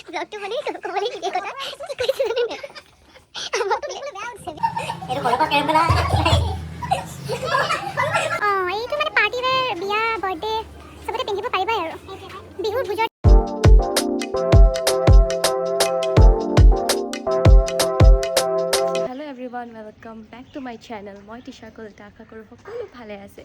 ব্লগটো মানে ক'বলৈ কি কথা কি কৈছে জানে নাই আমাক দেখলে বেয়া হৈছে এটো কলপা কেৰবেলা এইটো মানে পাৰ্টি ৱেৰ বিয়া বাৰ্থডে সবতে পিন্ধিব পাৰিবা আৰু বিহুৰ বুজৰ everyone, welcome back to my channel. মই tishakalita আশা কৰোঁ সকলো ভালে আছে।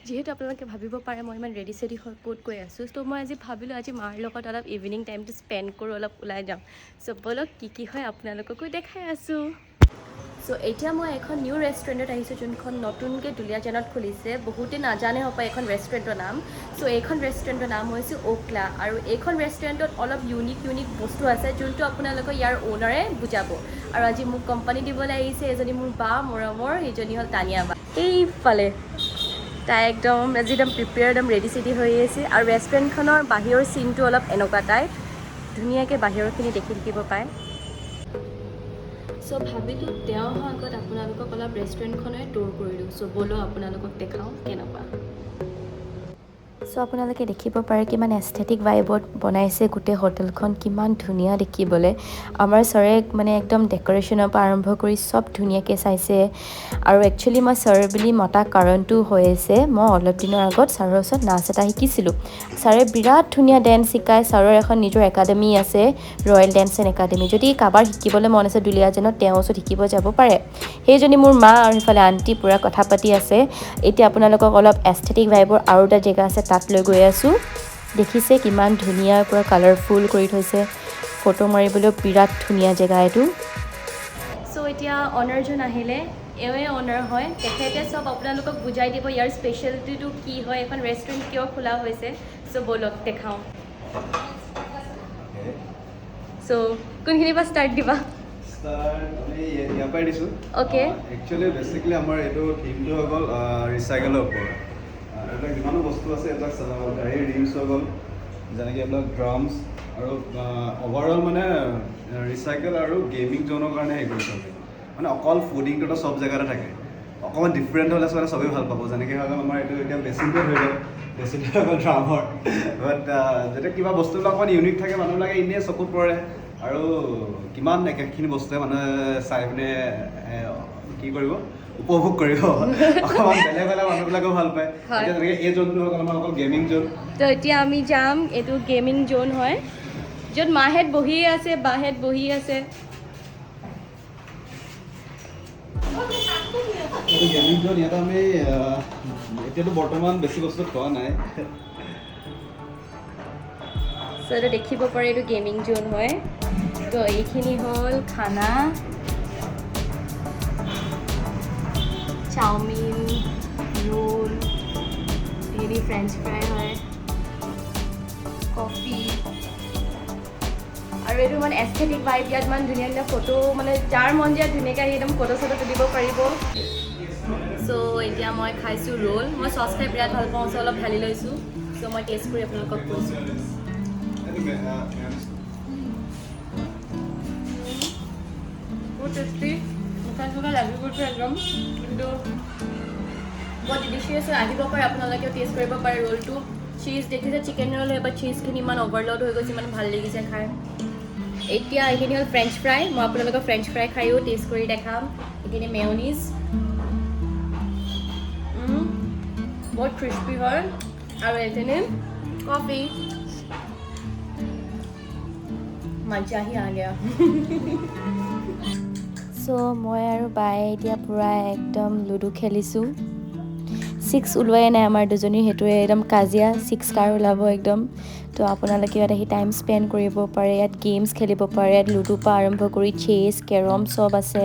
যেহেতু আপোনালোকে ভাবিব পাৰে মই ইমান ৰেডি চেডি হৈ ক'ত গৈ আছোঁ, তো মই আজি ভাবিলোঁ আজি মাৰ লগত অলপ ইভিনিং টাইমটো স্পেণ্ড কৰোঁ, অলপ ওলাই যাওঁ। চ' বলক কি হয় আপোনালোককো দেখাই আছোঁ। চ' এতিয়া মই এখন নিউ ৰেষ্টুৰেণ্টত আহিছোঁ, যোনখন নতুনকৈ দুলিয়াজানত খুলিছে। বহুতে নাজানে হ'ব এইখন ৰেষ্টুৰেণ্টৰ নাম। চ' এইখন ৰেষ্টুৰেণ্টৰ নাম হৈছে okela, আৰু এইখন ৰেষ্টুৰেণ্টত অলপ ইউনিক বস্তু আছে যোনটো আপোনালোকে ইয়াৰ অ'নাৰে বুজাব। আৰু আজি মোক কোম্পানী দিবলৈ আহিছে এজনী মোৰ বা মৰমৰ, এইজনী হ'ল তানিয়া বা। এইফালে তাই একদম প্ৰিপেয়াৰ একদম ৰেডি চেডি হৈ আছে। আৰু ৰেষ্টুৰেণ্টখনৰ বাহিৰৰ চিনটো অলপ এনেকুৱা টাইপ, ধুনীয়াকৈ বাহিৰৰখিনি দেখি থাকিব পায়। চ' ভাবিলোঁ তেওঁ অহাৰ আগত আপোনালোকক অলপ ৰেষ্টুৰেণ্টখনে টুৰ কৰি দিওঁ। চ' ব'লো আপোনালোকক দেখাওঁ কেনেকুৱা। চ' আপোনালোকে দেখিব পাৰে কিমান এস্থেটিক ভাইবত বনাইছে গোটেই হোটেলখন, কিমান ধুনীয়া দেখিবলৈ। আমাৰ ছাৰে মানে একদম ডেক'ৰেশ্যনৰ পৰা আৰম্ভ কৰি চব ধুনীয়াকৈ চাইছে। আৰু একচুৱেলি মই ছাৰ বুলি মতা কাৰণটো হৈ আছে, মই অলপ দিনৰ আগত ছাৰৰ ওচৰত নাচ এটা শিকিছিলোঁ। ছাৰে বিৰাট ধুনীয়া ডেন্স শিকায়। ছাৰৰ এখন নিজৰ একাডেমি আছে, ৰয়েল ডেন্স এণ্ড একাডেমি। যদি কাৰোবাৰ শিকিবলৈ মন আছে দুলিয়াজানত, তেওঁৰ ওচৰত শিকিব যাব পাৰে। সেইজনী মোৰ মা, আৰু সেইফালে আণ্টি পূৰা কথা পাতি আছে। এতিয়া আপোনালোকক অলপ এস্থেটিক ভাইবৰ আৰু এটা জেগা আছে তাত লৈ গৈ আছোঁ। দেখিছে কিমান ধুনীয়া পূৰা কালাৰফুল কৰি থৈছে, ফটো মাৰিবলৈও বিৰাট ধুনীয়া জেগা এইটো। চ' এতিয়া অনাৰজন আহিলে, এওঁৱে অনাৰ হয়। তেখেতে চব আপোনালোকক বুজাই দিব ইয়াৰ স্পেচিয়েলিটিটো কি হয়, এখন ৰেষ্টুৰেণ্ট কিয় খোলা হৈছে। চ' ব'লক দেখাওঁ। চ' কোনখিনিৰ পৰা ষ্টাৰ্ট দিবা? ইয়াৰ পৰাই দিছোঁ। অ'কে। একচুৱেলি বেচিকেলি আমাৰ এইটো থিমটো হৈ গ'ল ৰিচাইকেলৰ ওপৰত। এইবিলাক যিমানো বস্তু আছে, এইবিলাক গাড়ীৰ ৰিমছ হৈ গ'ল, যেনেকৈ এইবিলাক ড্ৰামছ, আৰু অভাৰঅল মানে ৰিচাইকেল আৰু গেমিং জ'নৰ কাৰণে হেৰি কৰিছোঁ। মানে অকল ফুডিংটোতো চব জেগাতে থাকে, অকণমান ডিফাৰেণ্ট হ'লে মানে চবেই ভাল পাব। যেনেকৈ হৈ গ'ল আমাৰ এইটো এতিয়া বেচিনটো হৈ গ'ল, বেচিনটো হৈ গ'ল ড্ৰামৰ। বাট যেতিয়া কিবা বস্তুবিলাক অকণমান ইউনিক থাকে, মানুহবিলাকে এনেই চকুত পৰে। আৰু কিমান একেখিনি বস্তুৱে মানুহে চাই পিনে কি কৰিব, উপভোগ কৰিব। অকণমান বেলেগ বেলেগ মানুহবিলাকেও ভাল পায়। এতিয়া যেনেকৈ এই জ'নটো হৈ গ'ল আমাৰ অকল গেমিং জ'ন। তো এতিয়া আমি যাম, এইটো গেমিং জ'ন হয়, য'ত মাহেঁত বহি আছে, বাহেঁত বহি আছে। এইটো গেমিং জ'ন। ইয়াত আমি এতিয়াতো বৰ্তমান বেছি বস্তু খোৱা নাই। চ' এইটো দেখিব পাৰে এইটো গেমিং জ'ন হয়। তো এইখিনি হ'ল খানা, চাওমিন, ৰোল, হেৰি ফ্ৰেঞ্চ ফ্ৰাই হয়, কফি, আৰু এইটো মানে এস্থেটিক ভাইব। ইয়াত ইমান ধুনীয়া ধুনীয়া ফটো, মানে যাৰ মন যায় ধুনীয়াকৈ আহি একদম ফটো চটো তুলিব পাৰিব। চ' এতিয়া মই খাইছোঁ ৰোল। মই চচ খাই বিৰাট ভাল পাওঁ, চ' অলপ ঢালি লৈছোঁ। চ' মই টেষ্ট কৰি আপোনালোকক কৈছোঁ। বহুত টেষ্টি, মুখা চুখা লাগি গৈছে একদম, কিন্তু বহুত ডিলিচিয়াছ হয়। আহিব পাৰে আপোনালোকেও টেষ্ট কৰিব পাৰে ৰোলটো। চীজ দেখিছে, চিকেন ৰোল হয়, বাট চীজখিনি ইমান অভাৰলোড হৈ গৈছে, ইমান ভাল লাগিছে খাই। এতিয়া এইখিনি হ'ল ফ্ৰেঞ্চ ফ্ৰাই। মই আপোনালোকক ফ্ৰেঞ্চ ফ্ৰাই খায়ো টেষ্ট কৰি দেখাম। এইখিনি মেয়নিজ, বহুত ক্ৰিস্পি হয়। আৰু এইখিনি কফি, মজা হি আ গয়া। চ' মই আৰু বায়ে এতিয়া পূৰা একদম লুডু খেলিছোঁ। 6 ওলোৱাই নাই আমাৰ দুজনীৰ, সেইটোৱে একদম কাজিয়া, 6 কাৰ ওলাব একদম। তো আপোনালোকে ইয়াত আহি টাইম স্পেণ্ড কৰিব পাৰে, ইয়াত গেমছ খেলিব পাৰে। ইয়াত লুডুৰ পৰা আৰম্ভ কৰি চেছ, কেৰম চব আছে।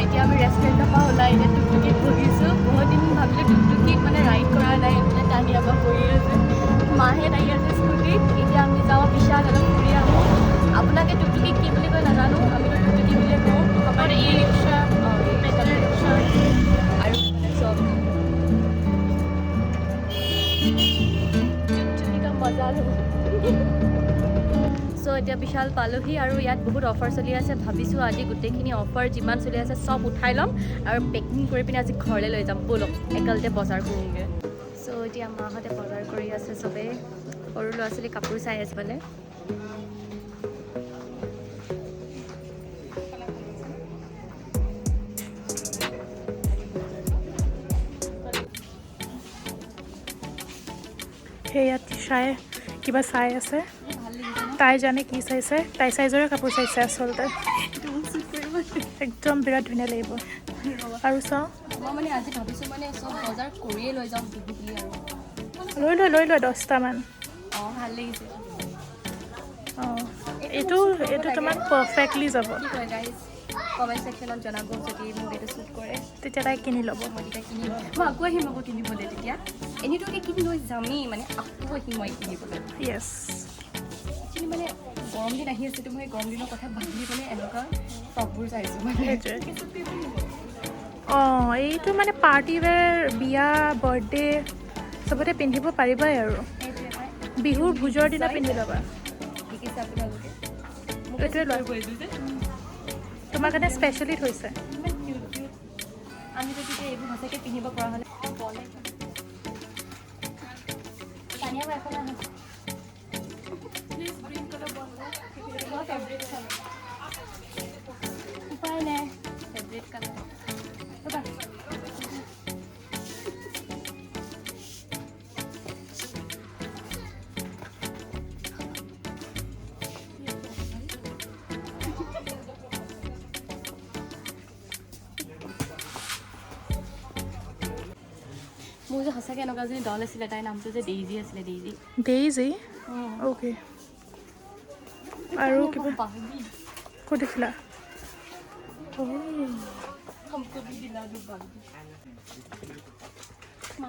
এতিয়া আমি ৰেষ্টুৰেণ্টৰ পৰা ওলাই এতিয়া টুকটুকিত বহিছোঁ। চ' এতিয়া বিশাল পালোহি আৰু ইয়াত বহুত অফাৰ চলি আছে ভাবিছোঁ আজি গোটেইখিনি অফাৰ যিমান চলি আছে চব উঠাই ল'ম আৰু পেকিং কৰি পিনে আজি ঘৰলৈ লৈ যাম ব'লক একেলগে বজাৰ কৰোঁগৈ চ' এতিয়া মাহঁতে বজাৰ কৰি আছে চবেই সৰু ল'ৰা ছোৱালী কাপোৰ চাই আছে বোলে সেয়া তিশাই কিবা চাই আছে তাই জানে কি চাইছে তাই চাইজৰে কাপোৰ চাইছে আচলতে একদম বিৰাট ধুনীয়া লাগিব আৰু চাওঁ মই মানে আজি ভাবিছোঁ মানে চব বজাৰ কৰিয়ে লৈ যাম বিহু বুলি আৰু লৈ লোৱা 10টামান অঁ ভাল লাগিছে অঁ এইটো তোমাক পাৰফেক্টলি যাব কি কয় গাইজ কমেণ্ট ছেকশ্যনত জনাব যদি মোক এইটো শ্বুট কৰে তেতিয়া তাই কিনি ল'ব মই তেতিয়া কিনিম মই আকৌ আহিম আকৌ কিনিবলৈ তেতিয়া এনেইটোকে কিনি লৈ যামেই মানে আকৌ আহিম মই কিনিবলৈ য়েছ একচুৱেলি মানে গৰম দিন আহি আছে মই গৰম দিনৰ কথা ভাবি মানে এনেকুৱা টপবোৰ চাইছোঁ মানে অঁ এইটো মানে পাৰ্টি ৱেৰ বিয়া বাৰ্থডে চবতে পিন্ধিব পাৰিবাই আৰু বিহুৰ ভোজৰ দিনা পিন্ধি ল'বা দেখিছে আপোনালোকে এইটোৱে লোৱা তোমাৰ কাৰণে স্পেচিয়েলি থৈছে ইমান কিউট কিউট আমি যদি এইবোৰ সঁচাকৈ পিন্ধিব পৰা হ'লে তানিয়া মই এখন আনো উপায় নাই ফেভৰেট কালাৰ মোৰ যে সঁচাকৈ এনেকুৱা এজনী দল আছিলে তাইৰ নামটো যে ডেইজি আছিলে ডেইজি অ'কে আৰু কিবা ক'ত দেখিলা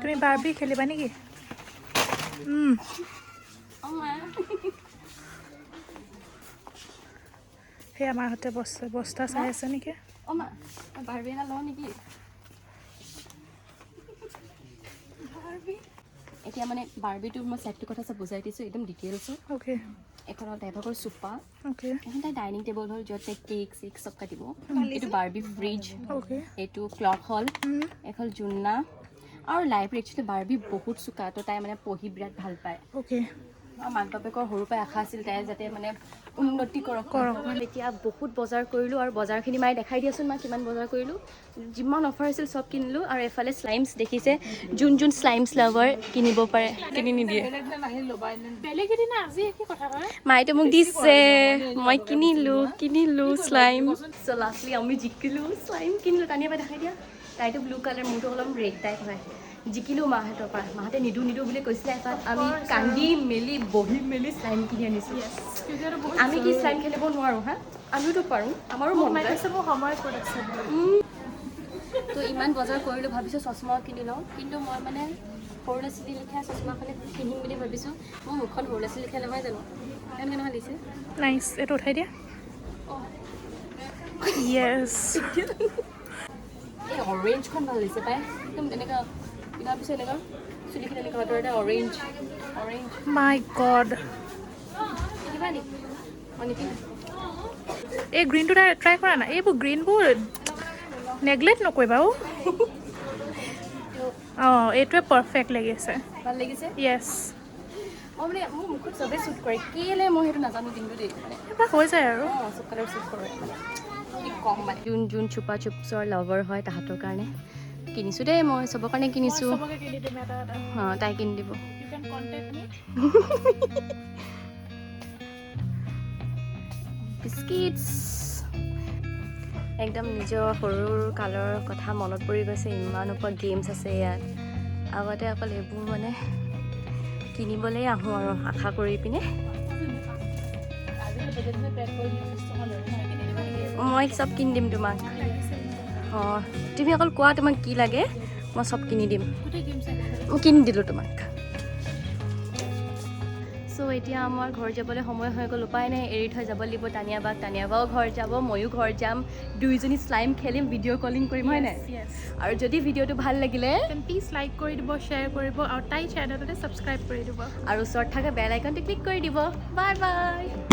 তুমি বাৰ্বি খেলিবা নেকি সেই আমাৰ হাতে বস্তা চাই আছে নেকি অঁ মা বাৰ্বি এটা লওঁ নেকি এতিয়া মানে বাৰ্বিটোৰ মই ছেটটোৰ কথা চব বুজাই দিছোঁ একদম ডিটেইলছো অ'কে এখনৰ টাইপৰ চোফা অ'কে এখন তাই ডাইনিং টেবুল হ'ল য'ত তাই কেক চেক চব কাটিব এইটো বাৰ্বি ফ্ৰিজ অ'কে এইটো ক্লক হ'ল এখন জোলনা আৰু লাইব্ৰেৰী একচুৱেলি বাৰ্বি বহুত চোকা তো তাই মানে পঢ়ি বিৰাট ভাল পায় অ'কে আৰু মাক বাপেকৰ সৰুৰ পৰাই আশা আছিল তাই যাতে মানে উন্নতি কৰক এতিয়া বহুত বজাৰ কৰিলোঁ আৰু বজাৰখিনি মায়ে দেখাই দিয়াচোন মই কিমান বজাৰ কৰিলোঁ যিমান অফাৰ আছিল চব কিনিলোঁ আৰু এফালে শ্লাইমছ দেখিছে যোন শ্লাইমছ লাভাৰ কিনিব পাৰে কিনি নিদিয়ে মায়েতো মোক দিছে মই কিনিলোঁ শ্লাইম চ' লাষ্টলি আমি জিকিলোঁ শ্লাইম কিনিলোঁ টানিয়ে পাই দেখাই দিয়া তাইতো ব্লু কালাৰ মোৰতো অলপ ৰেড টাইপ হয় জিকিলোঁ মাহঁতৰ পৰা মাহঁতে নিদো বুলি কৈছিলে এটাত আমি কান্দি মেলি বহি মেলি শ্লাইম কিনি আনিছোঁ আমি কি শ্লাইম খেলিব নোৱাৰোঁ হা আমিওতো পাৰোঁ আমাৰো মন তো ইমান বজাৰ কৰিলোঁ ভাবিছোঁ চশমাও কিনি লওঁ কিন্তু মই মানে সৰু ল'ৰা ছোৱালী লেখীয়া চশমাখনে কিনিম বুলি ভাবিছোঁ মোৰ মুখখন সৰু ল'ৰা ছোৱালী লেখীয়া নহয় জানো কেনেকৈ নহয় দিছে নাইচ এইটো উঠাই দিয়া য়েছ এই অৰেঞ্জখন ভাল লাগিছে পাই একদম এনেকুৱা কিনাৰ পিছত এনেকুৱা চুলিখিনি এনেকুৱা এটা এটা অৰেঞ্জ মাই গড কিবা নেকি মই নিপিন্ধো এই গ্ৰীণটো ট্ৰাই কৰা না এইবোৰ গ্ৰীণবোৰ নেগলেক্ট নকৰিবা অঁ এইটোৱে পাৰফেক্ট লাগিছে ভাল লাগিছে য়েছ মই মানে মোৰ মুখত চবেই শ্বুট কৰে কেলে মই সেইটো নাজানো কিন্তু দেই মানে এইবিলাক হৈ যায় আৰু অঁ চব কালাৰ শ্বুট কৰে মানে কি ক'ম মানে যোন চুপা চুপছৰ লাভাৰ হয় তাহাঁতৰ কাৰণে কিনিছোঁ দেই মই চবৰ কাৰণে কিনিছোঁ অঁ তাই কিনি দিব বিস্কিটছ একদম নিজৰ সৰুৰ কালৰ কথা মনত পৰি গৈছে ইমান ওপৰত গেমছ আছে ইয়াত আগতে অকল এইবোৰ মানে কিনিবলৈ আহোঁ আৰু আশা কৰি পিনে মই চব কিনি দিম তোমাক অঁ তুমি অকল কোৱা তোমাক কি লাগে মই চব কিনি দিম কিনি দিলোঁ তোমাক চ' চ' এতিয়া আমাৰ ঘৰ যাবলৈ সময় হৈ গ'ল উপায় নাই এৰি থৈ যাব লাগিব টানিয়াবাও ঘৰ যাব ময়ো ঘৰ যাম দুইজনী শ্লাইম খেলিম ভিডিঅ' কলিং কৰিম হয় নাই আৰু যদি ভিডিঅ'টো ভাল লাগিলে প্লিজ লাইক কৰি দিব শ্বেয়াৰ কৰিব আৰু তাই চেনেলতে ছাবস্ক্ৰাইব কৰি দিব আৰু ওচৰত থকা বেল আইকনটো ক্লিক কৰি দিব বাই বাই